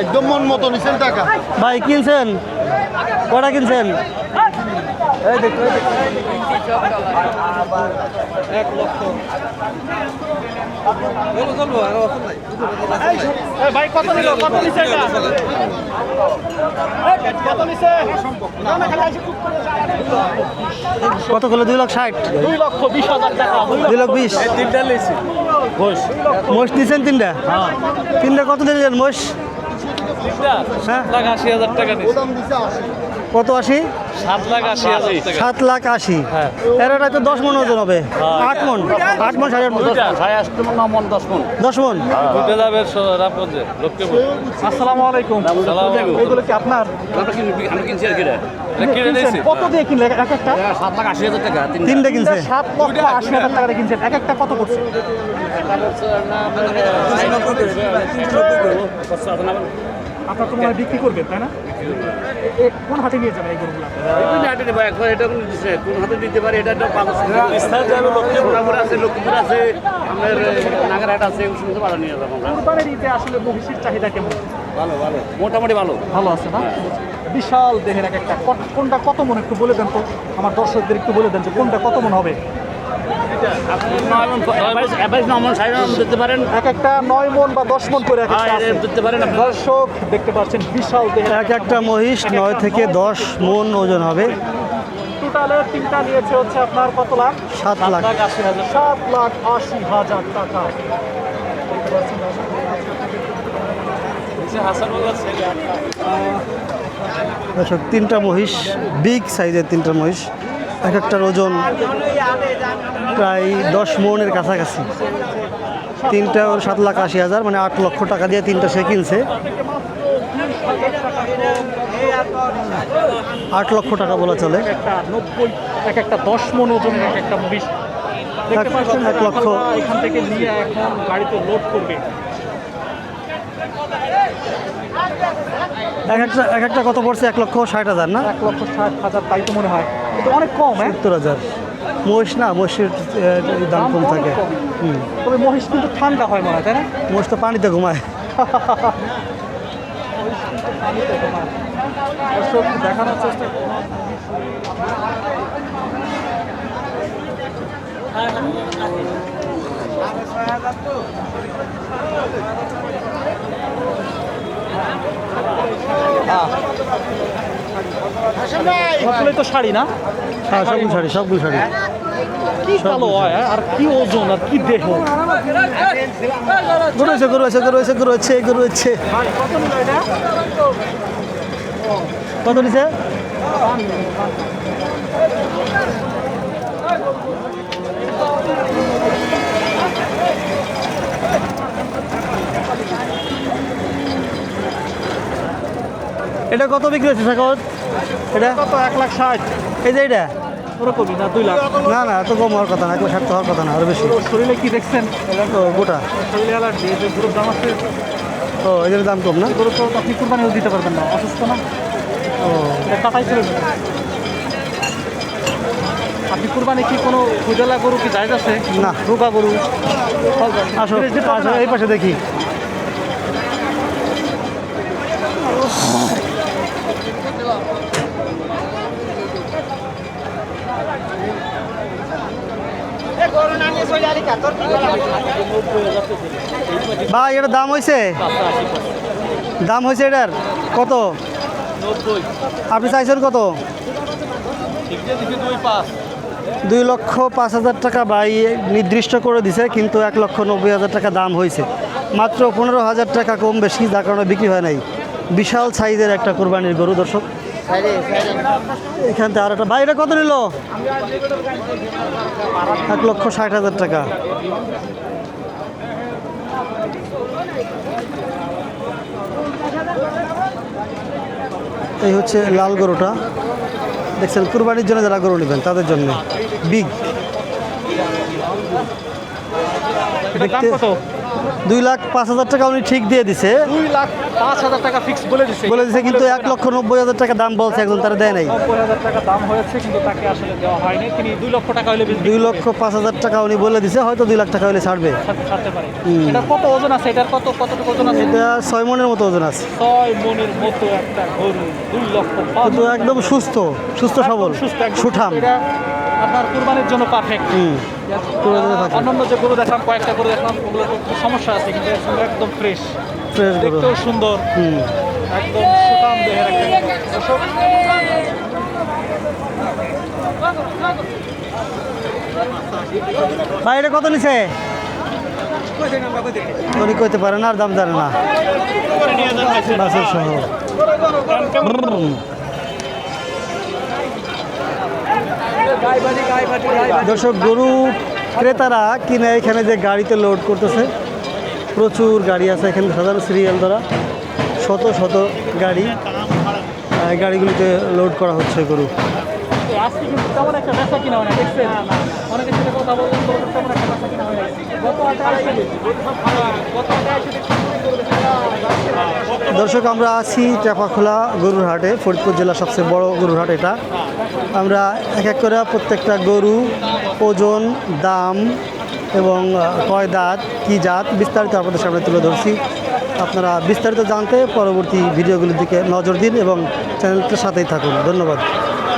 একদম মন মতো নিছেন টাকা। ভাই কিনছেন কটা কিনছেন? ভাই কত নিল? কত নিছে এটা? কত নিছে? কত হলো? 2,60,000। 2,20,000 টাকা। 2,20,000। তিনটা লেছি। মোষ নিছেন তিনটা? তিনটা কত দিলেন মোষ? হ্যাঁ 7,80,000 টাকা নিছে। কত 80? 7,80,000 টাকা। 7,80,000। হ্যাঁ। এরাটা তো 10 মন ওজন হবে। 8 মন 8 মন 8.5 মন 10 মন। দুটো যাবে রামগঞ্জে লক্ষ্মীপুর। আসসালামু আলাইকুম। এগুলো কি আপনার? কিনে নিয়েছি। কত দিয়ে কিনলে এক একটা? 7,80,000 টাকা। তিনটা কিনছে। 7,80,000 টাকা দিয়ে কিনছেন। এক একটা কত করছে? আপনার তো মনে হয় বিক্রি করবেন তাই না? কোন হাটে নিয়ে যাবেন এই গরুগুলো? কোন হাতে দিতে পারে এটা লক্ষ্মীপুর আছে, লক্ষ্মীপুর আছে, আপনার নাগারহাট আছে, শুনতে পারা নিয়ে যাবো আমরা। কুরবানির ঈদে আসলে মহিষের চাহিদা কেমন? ভালো ভালো, মোটামুটি ভালো। ভালো আছে না? বিশাল দেহের এক একটা। কোনটা কত মন একটু বলে দেন তো, আমার দর্শকদের একটু বলে দেন যে কোনটা কত মন হবে? আপনি 9 মণ, 9 মণ, 9 মণ দিতে পারেন। এক একটা 9 মন বা 10 মন করে এক একটা আছে। দিতে পারেন আপনি। দর্শক দেখতে পাচ্ছেন বিশাল দেহের এক একটা মহিষ 9 থেকে 10 মন ওজন হবে। টোটালে তিনটা নিয়েছে হচ্ছে আপনার কত লাখ? 7 লাখ। 7,80,000 টাকা। দর্শক তিনটা মহিষ, বিগ সাইজের তিনটা মহিষ, এক একটার ওজন প্রায় 10 মনের কাছাকাছি। তিনটা ওর 7,80,000, মানে 8 লক্ষ টাকা দিয়ে তিনটা সে কিনছে। 8 লক্ষ টাকা বলা চলে। একটা 90, এক একটা 10 মন ওজনের এক একটা মহিষ। দেখতে পাচ্ছেন 1 লক্ষ। এখান থেকে নিয়ে এখন গাড়িতে লোড করবে। এক একটা কত পড়ছে? 1,60,000 না? 1,60,000 তাই তো মনে হয়। এটা অনেক কম। 70,000। মহিষ না, মহিষের দাম কম থাকে। তবে মহিষ কিন্তু ঠান্ডা হয় মনে হয় তাই না? মহিষ তো পানিতে ঘুমায়। দর্শক দেখানোর চেষ্টা সবগুলোই তো শাড়ি না? হ্যাঁ সবগুলো শাড়ি, সবগুলো শাড়ি। কি কালো হয় আর কি ওজন আর কি দেহ। গরু আছে, গরু আছে, গরু আছে, গরু আছে, গরু আছে। কত নিল এটা? কত নিছে? এটা কত বিক্রি হচ্ছে সাকত? এটা কত? 1,60,000। এই যে এটা ওরকমই না? 2 লাখ? না না, এত কম হওয়ার কথা না, 1,60,000 হওয়ার কথা না, আরো বেশি। ওর শরীরে কি দেখছেন? তো গোটা। শরীরে অ্যালার্জি, যে গরুর দাম আছে। ও এদের দাম কম না? গরু তো আপনি কুরবানিও দিতে পারবেন না, অসুস্থ না? ও এটা কাটাই ছিল না। আপনি কুরবানি কি কোনো পূজালা গরু কি জায়েজ আছে? না। রোগা গরু? আসো আসো, এই পাশে দেখি। ভাই এটার দাম হয়েছে? দাম হয়েছে এটার কত? 90। আপনি চাইছেন কত? 2,05,000 টাকা ভাই নির্দিষ্ট করে দিছে, কিন্তু 1,90,000 টাকা দাম হয়েছে। মাত্র 15,000 টাকা কম বেশি, যার কারণে বিক্রি হয় নাই। বিশাল সাইজের একটা কোরবানির গরু দর্শক। এখান থেকে আর একটা ভাই, এটা কত নিল? 1,60,000 টাকা। এই হচ্ছে লাল গরুটা দেখছেন, কুরবানির জন্য যারা গরু নেবেন তাদের জন্য বিগ। দাম কত? 2,05,000 টাকা উনি ঠিক দিয়ে দিছে, 2,05,000 টাকা ফিক্স বলে দিছে। বলে দিছে, কিন্তু 1,90,000 টাকা দাম বলছে, একজন তারা দেয় নাই। 90,000 টাকা দাম হয়েছে, কিন্তু তাকে আসলে দেওয়া হয়নি। তিনি 2 লক্ষ টাকা হলে 2,05,000 টাকা উনি বলে দিছে, হয়তো 2 লাখ টাকা হলে ছাড়বে। ছাড়তে পারে। এটার কত ওজন আছে? এটার কতটুকু ওজন আছে? এটা 6 মনের মতো ওজন আছে, 6 মনের মতো একটা গরু, 2,05,000 কিন্তু একদম সুস্থ সবল, সুস্থ, একদম সুঠাম। এটা আপনার কুরবানির জন্য পারফেক্ট। কুরবানির জন্য perfect। অন্যান্য যে গরু দেখলাম, কয়েকটা গরু দেখলাম, ওগুলো একটু সমস্যা আছে, কিন্তু এর সঙ্গে একদম ফ্রেশ, ফ্রেশ গরু। দেখতেও সুন্দর, একদম সুঠাম দেহের একটা গরু। দর্শক, ভাই এটা কত নিছে? উনি কইতে পারে না, আর দাম জানে না, বাসের সহ। দর্শক, গরু ক্রেতারা কিনে এখানে যে গাড়িতে লোড করতেছে, প্রচুর গাড়ি আছে এখানে সাধারণ সিরিয়াল দ্বারা, শত শত গাড়ি, এই গাড়িগুলিতে লোড করা হচ্ছে গরু। আজকে কিন্তু তেমন একটা বেচা কিনা হয় না, দেখছেন? অনেকের সাথে কথা বললাম, গরুর তেমন একটা বেচা কিনা হয় না। গত হাটে এসে দেখছি, দর্শক, আমরা আছি টেপাখোলা গরুর হাটে, ফরিদপুর জেলার সবচেয়ে বড় গরুর হাট এটা। আমরা এক এক করে প্রত্যেকটা গরু ওজন, দাম এবং কয় দাঁত, কী জাত, বিস্তারিত আপনাদের সামনে তুলে ধরছি। আপনারা বিস্তারিত জানতে পরবর্তী ভিডিওগুলির দিকে নজর দিন এবং চ্যানেলটার সাথেই থাকুন। ধন্যবাদ।